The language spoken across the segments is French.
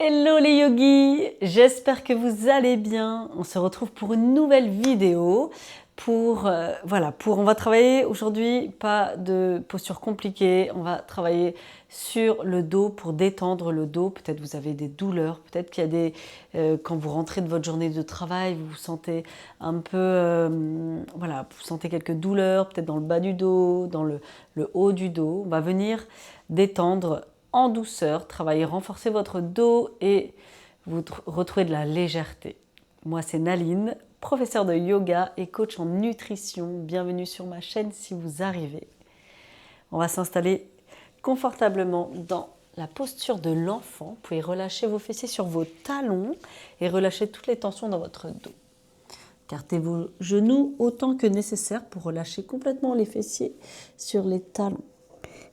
Hello les yogis, j'espère que vous allez bien. On se retrouve pour une nouvelle vidéo. On va travailler aujourd'hui, pas de posture compliquée, on va travailler sur le dos pour détendre le dos. Peut-être vous avez des douleurs, peut-être qu'il y a quand vous rentrez de votre journée de travail, vous vous sentez un peu, vous sentez quelques douleurs, peut-être dans le bas du dos, dans le haut du dos. On va venir détendre en douceur, travailler, renforcer votre dos et vous retrouver de la légèreté. Moi, c'est Naline, professeure de yoga et coach en nutrition. Bienvenue sur ma chaîne si vous arrivez. On va s'installer confortablement dans la posture de l'enfant. Vous pouvez relâcher vos fessiers sur vos talons et relâcher toutes les tensions dans votre dos. Écartez vos genoux autant que nécessaire pour relâcher complètement les fessiers sur les talons.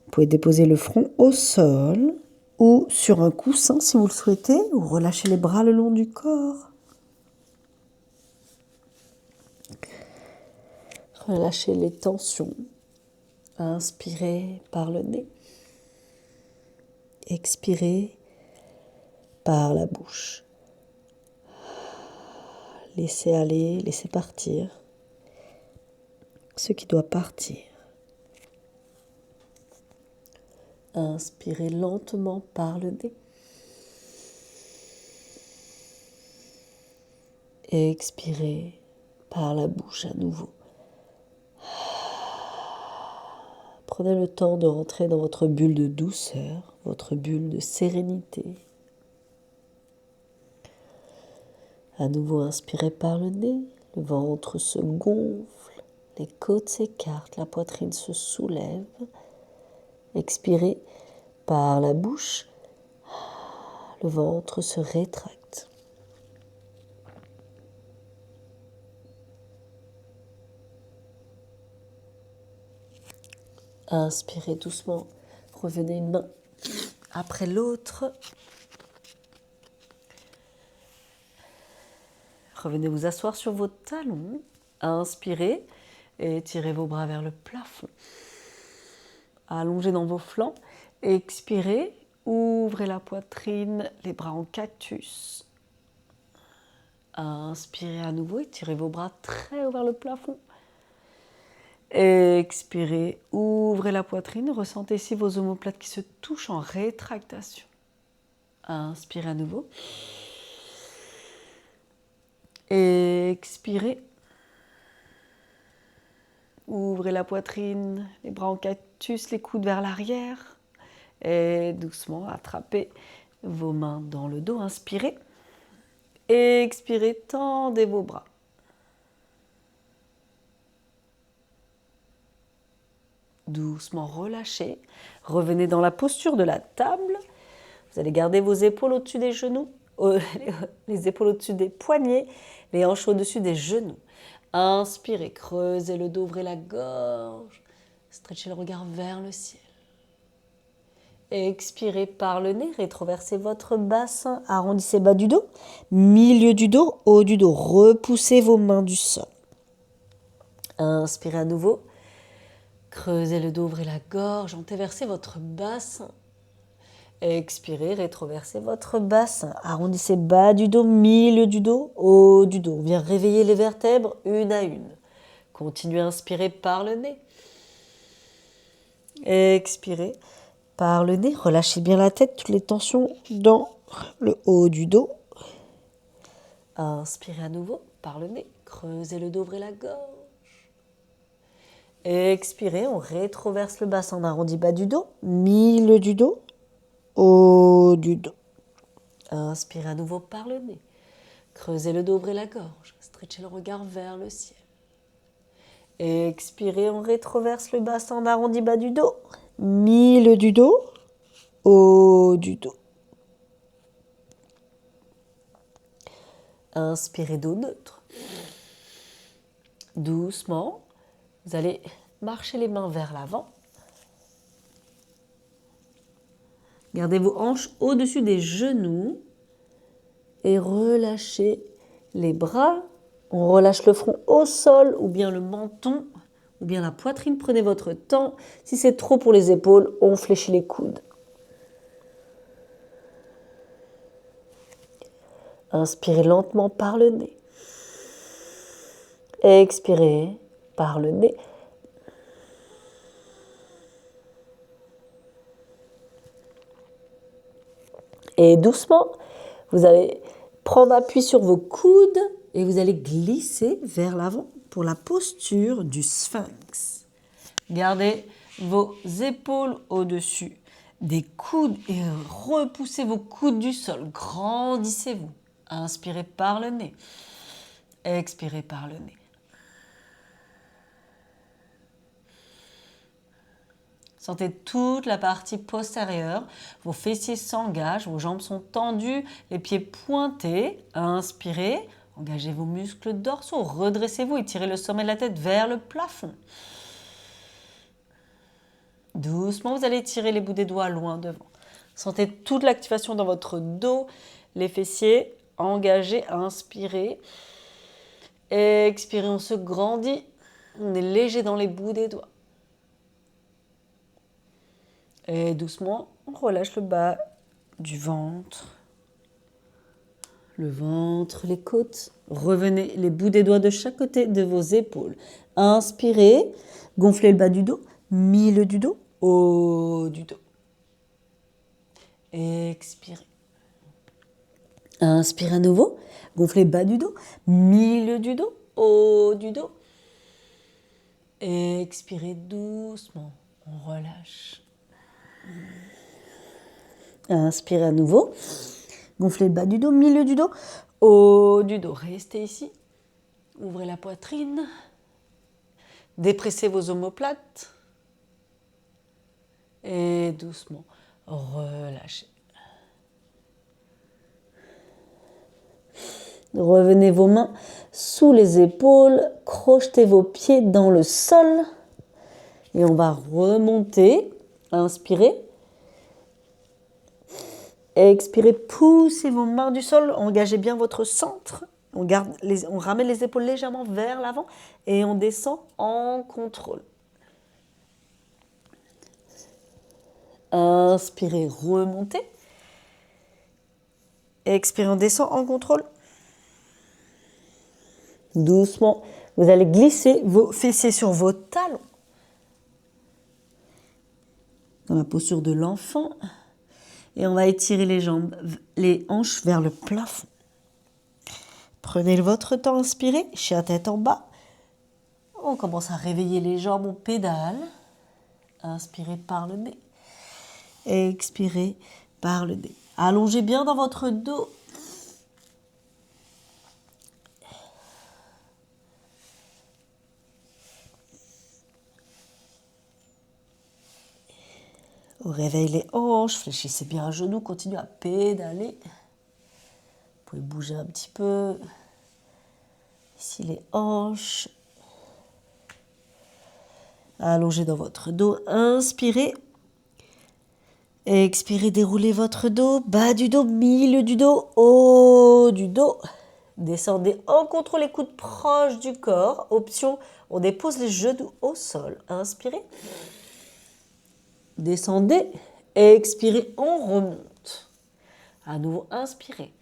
Vous pouvez déposer le front au sol ou sur un coussin si vous le souhaitez, ou relâcher les bras le long du corps. Relâchez les tensions. Inspirez par le nez. Expirez par la bouche. Laissez aller, laissez partir ce qui doit partir. Inspirez lentement par le nez. Expirez par la bouche à nouveau. Prenez le temps de rentrer dans votre bulle de douceur, votre bulle de sérénité. À nouveau, inspirez par le nez, le ventre se gonfle, les côtes s'écartent, la poitrine se soulève. Expirez par la bouche, le ventre se rétracte. Inspirez doucement, revenez une main après l'autre. Revenez vous asseoir sur vos talons. Inspirez et tirez vos bras vers le plafond. Allongez dans vos flancs. Expirez, ouvrez la poitrine, les bras en cactus. Inspirez à nouveau et tirez vos bras très haut vers le plafond. Expirez, ouvrez la poitrine, ressentez ici vos omoplates qui se touchent en rétractation. Inspirez à nouveau. Expirez. Ouvrez la poitrine, les bras en cactus, les coudes vers l'arrière. Et doucement, attrapez vos mains dans le dos. Inspirez. Expirez, tendez vos bras. Doucement relâchez. Revenez dans la posture de la table. Vous allez garder vos épaules au-dessus des genoux, les épaules au-dessus des poignets, les hanches au-dessus des genoux. Inspirez, creusez le dos, ouvrez la gorge, stretchez le regard vers le ciel. Expirez par le nez, rétroversez votre bassin, arrondissez bas du dos, milieu du dos, haut du dos. Repoussez vos mains du sol. Inspirez à nouveau, creusez le dos, ouvrez la gorge, anteversez votre bassin. Expirez, rétroversez votre bassin, arrondissez bas du dos, milieu du dos, haut du dos. On vient réveiller les vertèbres une à une. Continuez à inspirer par le nez. Expirez par le nez, relâchez bien la tête, toutes les tensions dans le haut du dos. Inspirez à nouveau par le nez, creusez le dos, ouvrez la gorge. Expirez, on rétroverse le bassin, on arrondit bas du dos, milieu du dos, haut du dos. Inspirez à nouveau par le nez. Creusez le dos, ouvrez la gorge. Stretchez le regard vers le ciel. Expirez, on rétroverse le bassin, on arrondit bas du dos. Milieu du dos, haut du dos. Inspirez, dos neutre. Doucement, vous allez marcher les mains vers l'avant. Gardez vos hanches au-dessus des genoux et relâchez les bras. On relâche le front au sol ou bien le menton ou bien la poitrine. Prenez votre temps. Si c'est trop pour les épaules, on fléchit les coudes. Inspirez lentement par le nez. Expirez par le nez. Et doucement, vous allez prendre appui sur vos coudes et vous allez glisser vers l'avant pour la posture du sphinx. Gardez vos épaules au-dessus des coudes et repoussez vos coudes du sol. Grandissez-vous. Inspirez par le nez. Expirez par le nez. Sentez toute la partie postérieure. Vos fessiers s'engagent, vos jambes sont tendues, les pieds pointés. Inspirez. Engagez vos muscles dorsaux. Redressez-vous et tirez le sommet de la tête vers le plafond. Doucement, vous allez tirer les bouts des doigts loin devant. Sentez toute l'activation dans votre dos, les fessiers engagés, inspirez. Expirez, on se grandit. On est léger dans les bouts des doigts. Et doucement, on relâche le bas du ventre. Le ventre, les côtes. Revenez les bouts des doigts de chaque côté de vos épaules. Inspirez, gonflez le bas du dos, milieu du dos, haut du dos. Expirez. Inspirez à nouveau, gonflez le bas du dos, milieu du dos, haut du dos. Expirez doucement, on relâche. Inspirez à nouveau, gonflez le bas du dos, milieu du dos, haut du dos. Restez ici, ouvrez la poitrine, dépressez vos omoplates et doucement relâchez. Revenez vos mains sous les épaules, crochetez vos pieds dans le sol et on va remonter. Inspirez. Expirez, poussez vos mains du sol, engagez bien votre centre. On ramène les épaules légèrement vers l'avant et on descend en contrôle. Inspirez, remontez. Expirez, on descend en contrôle. Doucement, vous allez glisser vos fessiers sur vos talons. Dans la posture de l'enfant. Et on va étirer les jambes, les hanches vers le plafond. Prenez votre temps, inspirez, chien tête en bas. On commence à réveiller les jambes, on pédale. Inspirez par le nez. Expirez par le nez. Allongez bien dans votre dos. On réveille les hanches, fléchissez bien un genou, continuez à pédaler. Vous pouvez bouger un petit peu. Ici les hanches. Allongez dans votre dos, inspirez. Expirez, déroulez votre dos, bas du dos, milieu du dos, haut du dos. Descendez en contrôle, les coudes proches du corps. Option, on dépose les genoux au sol. Inspirez. Descendez, expirez, on remonte. À nouveau, inspirez.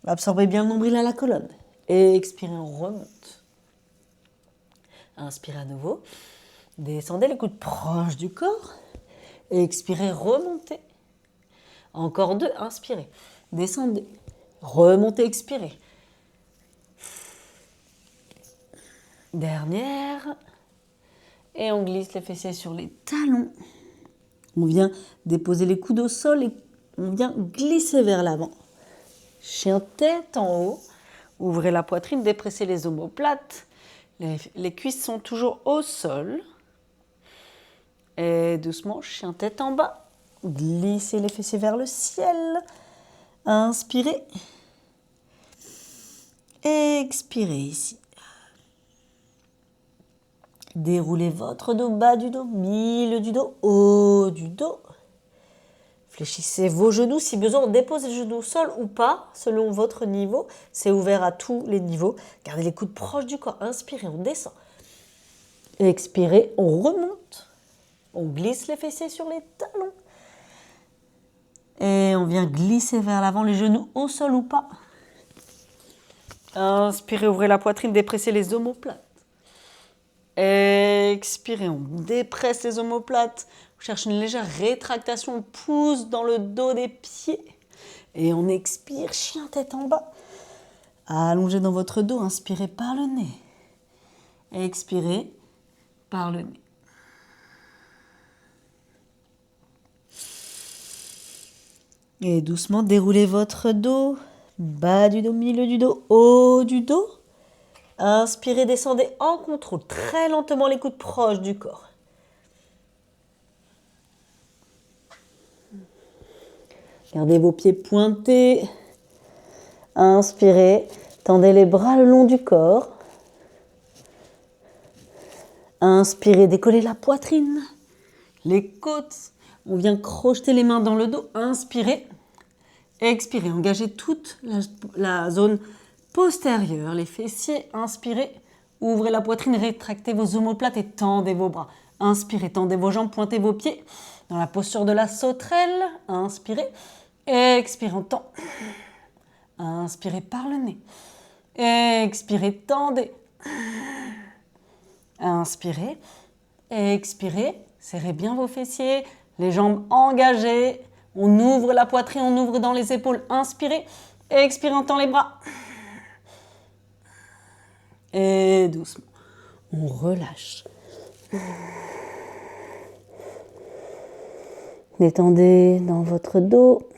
Absorbez bien le nombril à la colonne. Expirez, on remonte. Inspirez à nouveau. Descendez les coudes proches du corps. Expirez, remontez. Encore deux, inspirez. Descendez, remontez, expirez. Dernière. Et on glisse les fessiers sur les talons. On vient déposer les coudes au sol et on vient glisser vers l'avant. Chien tête en haut. Ouvrez la poitrine, dépressez les omoplates. Les cuisses sont toujours au sol. Et doucement, chien tête en bas. Glissez les fessiers vers le ciel. Inspirez. Expirez ici. Déroulez votre dos, bas du dos, milieu du dos, haut du dos. Fléchissez vos genoux. Si besoin, on dépose les genoux au sol ou pas, selon votre niveau. C'est ouvert à tous les niveaux. Gardez les coudes proches du corps. Inspirez, on descend. Expirez, on remonte. On glisse les fessiers sur les talons. Et on vient glisser vers l'avant, les genoux au sol ou pas. Inspirez, ouvrez la poitrine, dépressez les omoplates. Expirez, on dépresse les omoplates. On cherche une légère rétractation, on pousse dans le dos des pieds. Et on expire, chien tête en bas. Allongez dans votre dos, inspirez par le nez. Expirez par le nez. Et doucement, déroulez votre dos. Bas du dos, milieu du dos, haut du dos. Inspirez, descendez en contrôle. Très lentement, les coudes proches du corps. Gardez vos pieds pointés. Inspirez, tendez les bras le long du corps. Inspirez, décollez la poitrine, les côtes. On vient crocheter les mains dans le dos. Inspirez. Expirez, engagez toute la zone postérieure, les fessiers. Inspirez, ouvrez la poitrine, rétractez vos omoplates et tendez vos bras. Inspirez, tendez vos jambes, pointez vos pieds dans la posture de la sauterelle. Inspirez, expirez, on tend. Inspirez par le nez. Expirez, tendez. Inspirez, expirez, serrez bien vos fessiers, les jambes engagées. On ouvre la poitrine, on ouvre dans les épaules. Inspirez, expirez, on tend les bras. Et doucement, on relâche. Détendez dans votre dos.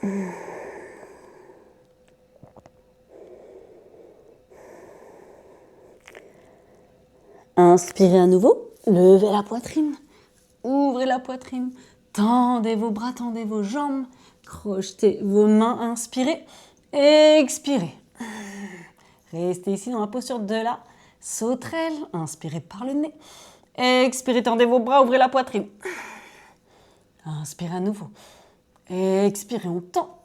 Inspirez à nouveau, levez la poitrine, ouvrez la poitrine, tendez vos bras, tendez vos jambes, crochetez vos mains, inspirez, expirez. Restez ici dans la posture de la sauterelle, inspirez par le nez, expirez, tendez vos bras, ouvrez la poitrine. Inspirez à nouveau, expirez, on tend.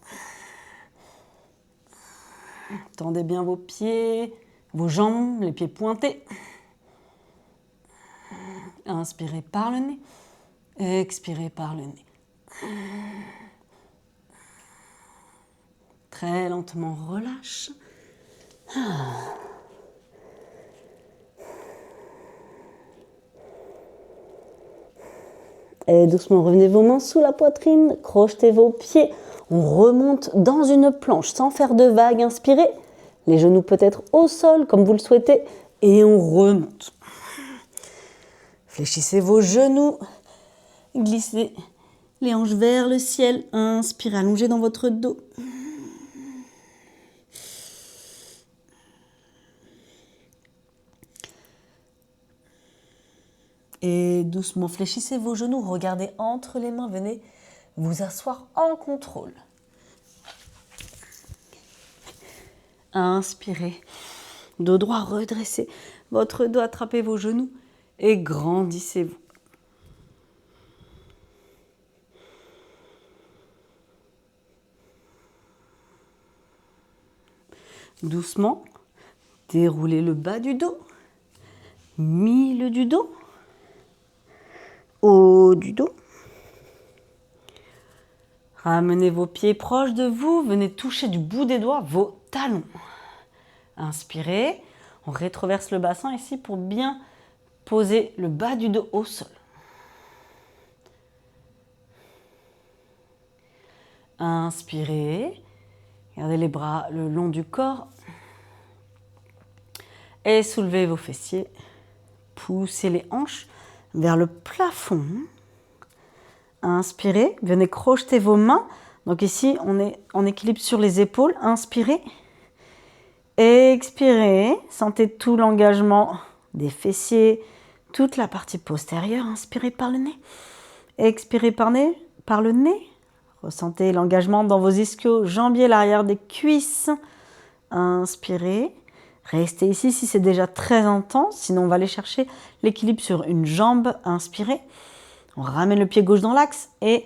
Tendez bien vos pieds, vos jambes, les pieds pointés. Inspirez par le nez, expirez par le nez. Très lentement, relâche. Et doucement, revenez vos mains sous la poitrine, crochetez vos pieds. On remonte dans une planche sans faire de vagues. Inspirez, les genoux peut-être au sol comme vous le souhaitez. Et on remonte. Fléchissez vos genoux, glissez les hanches vers le ciel. Inspirez, allongez dans votre dos. Et doucement, fléchissez vos genoux, regardez entre les mains, venez vous asseoir en contrôle. Inspirez, dos droit redressé, votre dos, attrapez vos genoux et grandissez-vous. Doucement, déroulez le bas du dos, milieu du dos, haut du dos. Ramenez vos pieds proches de vous, venez toucher du bout des doigts vos talons. Inspirez, on rétroverse le bassin ici pour bien poser le bas du dos au sol. Inspirez, gardez les bras le long du corps et soulevez vos fessiers. Poussez les hanches vers le plafond. Inspirez, venez crocheter vos mains. Donc ici, on est en équilibre sur les épaules. Inspirez, expirez, sentez tout l'engagement des fessiers, toute la partie postérieure. Inspirez par le nez, expirez par le nez. Ressentez l'engagement dans vos ischios, jambiers, l'arrière des cuisses. Inspirez. Restez ici si c'est déjà très intense, sinon on va aller chercher l'équilibre sur une jambe. Inspirez. On ramène le pied gauche dans l'axe et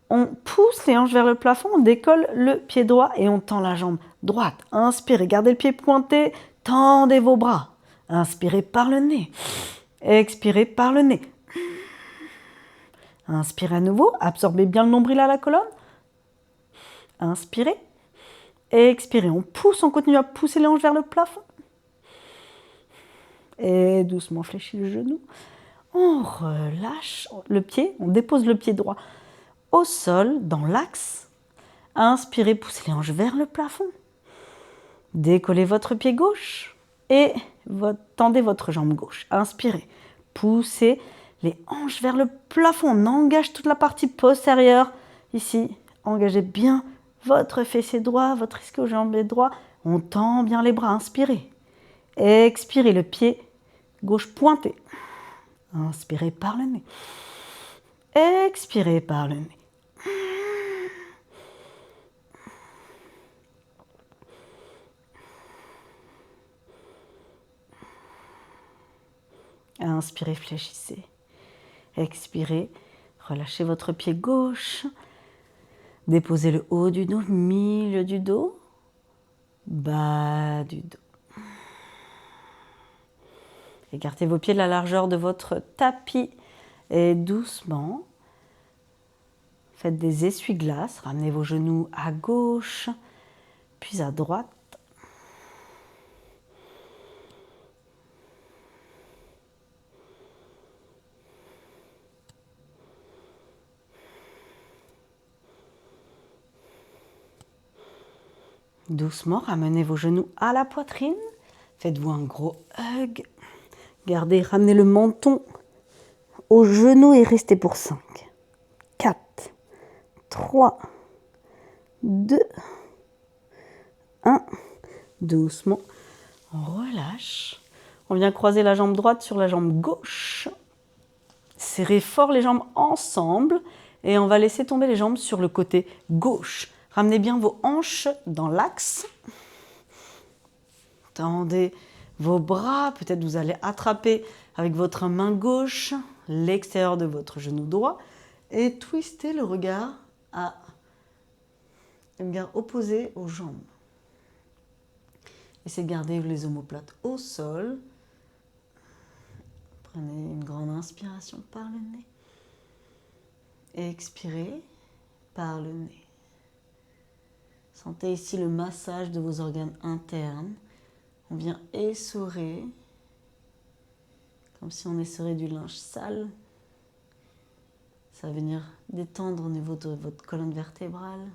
on pousse les hanches vers le plafond, on décolle le pied droit et on tend la jambe droite. Inspirez, gardez le pied pointé, tendez vos bras. Inspirez par le nez, expirez par le nez. Inspirez à nouveau, absorbez bien le nombril à la colonne. Inspirez, expirez, on pousse, on continue à pousser les hanches vers le plafond. Et doucement fléchis le genou. On relâche le pied, on dépose le pied droit au sol, dans l'axe. Inspirez, poussez les hanches vers le plafond. Décollez votre pied gauche et tendez votre jambe gauche. Inspirez, poussez les hanches vers le plafond. On engage toute la partie postérieure. Ici, engagez bien votre fessier droit, votre ischio-jambier droit. On tend bien les bras. Inspirez. Expirez, le pied gauche pointé. Inspirez par le nez. Expirez par le nez. Inspirez, fléchissez. Expirez, relâchez votre pied gauche. Déposez le haut du dos, milieu du dos, bas du dos. Écartez vos pieds de la largeur de votre tapis et doucement, faites des essuie-glaces. Ramenez vos genoux à gauche, puis à droite. Doucement, ramenez vos genoux à la poitrine. Faites-vous un gros hug. Gardez, ramenez le menton au genou et restez pour 5, 4, 3, 2, 1. Doucement, on relâche. On vient croiser la jambe droite sur la jambe gauche. Serrez fort les jambes ensemble et on va laisser tomber les jambes sur le côté gauche. Ramenez bien vos hanches dans l'axe. Tendez vos bras. Peut-être vous allez attraper avec votre main gauche l'extérieur de votre genou droit et twistez le regard opposé aux jambes. Essayez de garder les omoplates au sol. Prenez une grande inspiration par le nez. Et expirez par le nez. Sentez ici le massage de vos organes internes. On vient essorer, comme si on essorait du linge sale. Ça va venir détendre au niveau de votre colonne vertébrale.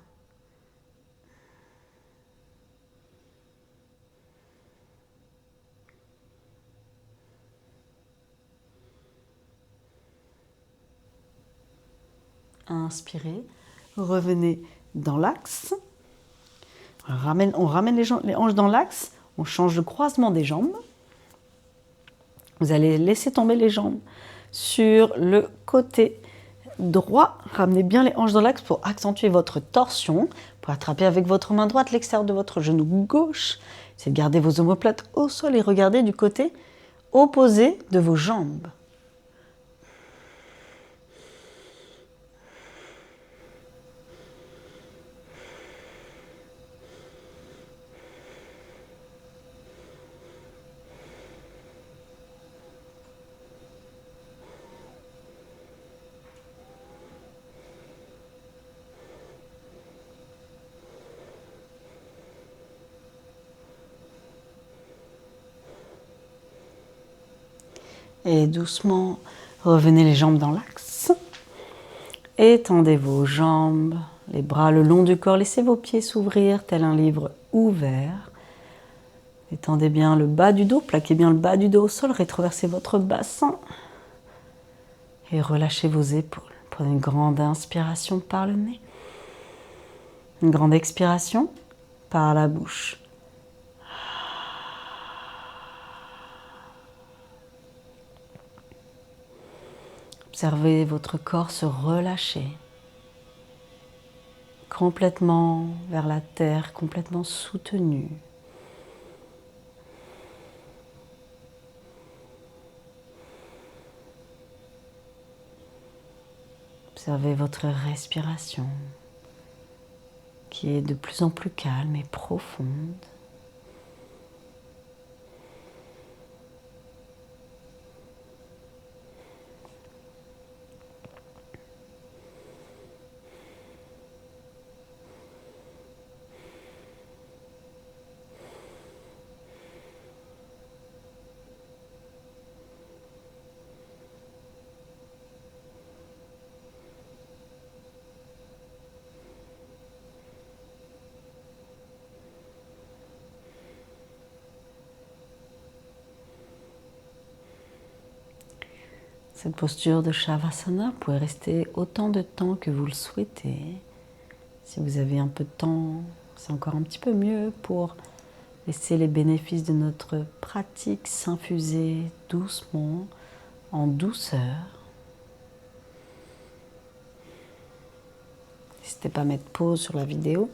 Inspirez, revenez dans l'axe. On ramène les hanches dans l'axe. On change le croisement des jambes. Vous allez laisser tomber les jambes sur le côté droit. Ramenez bien les hanches dans l'axe pour accentuer votre torsion. Pour attraper avec votre main droite l'extérieur de votre genou gauche. C'est de garder vos omoplates au sol et regarder du côté opposé de vos jambes. Et doucement, revenez les jambes dans l'axe. Étendez vos jambes, les bras le long du corps. Laissez vos pieds s'ouvrir tel un livre ouvert. Étendez bien le bas du dos, plaquez bien le bas du dos au sol, rétroversez votre bassin. Et relâchez vos épaules. Prenez une grande inspiration par le nez. Une grande expiration par la bouche. Observez votre corps se relâcher. Complètement vers la terre, complètement soutenu. Observez votre respiration qui est de plus en plus calme et profonde. Cette posture de Shavasana, vous pouvez rester autant de temps que vous le souhaitez. Si vous avez un peu de temps, c'est encore un petit peu mieux pour laisser les bénéfices de notre pratique s'infuser doucement, en douceur. N'hésitez pas à mettre pause sur la vidéo.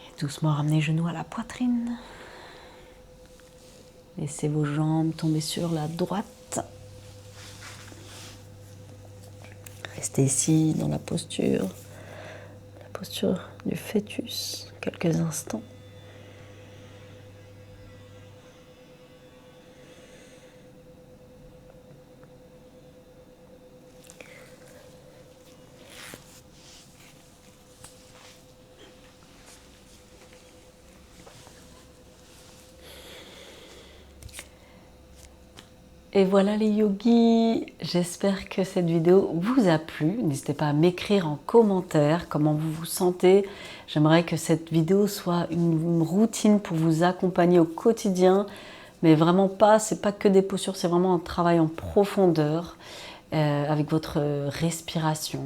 Et doucement ramenez les genoux à la poitrine. Laissez vos jambes tomber sur la droite. Restez ici dans la posture du fœtus, quelques instants. Et voilà les yogis, j'espère que cette vidéo vous a plu. N'hésitez pas à m'écrire en commentaire comment vous vous sentez. J'aimerais que cette vidéo soit une routine pour vous accompagner au quotidien. Mais vraiment pas, c'est pas que des postures, c'est vraiment un travail en profondeur avec votre respiration.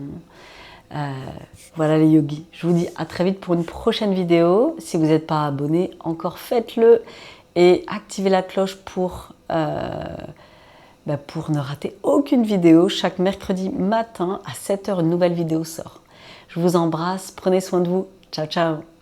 Voilà les yogis, je vous dis à très vite pour une prochaine vidéo. Si vous n'êtes pas abonné, encore faites-le et activez la cloche pour ne rater aucune vidéo. Chaque mercredi matin à 7 h, une nouvelle vidéo sort. Je vous embrasse, prenez soin de vous. Ciao, ciao.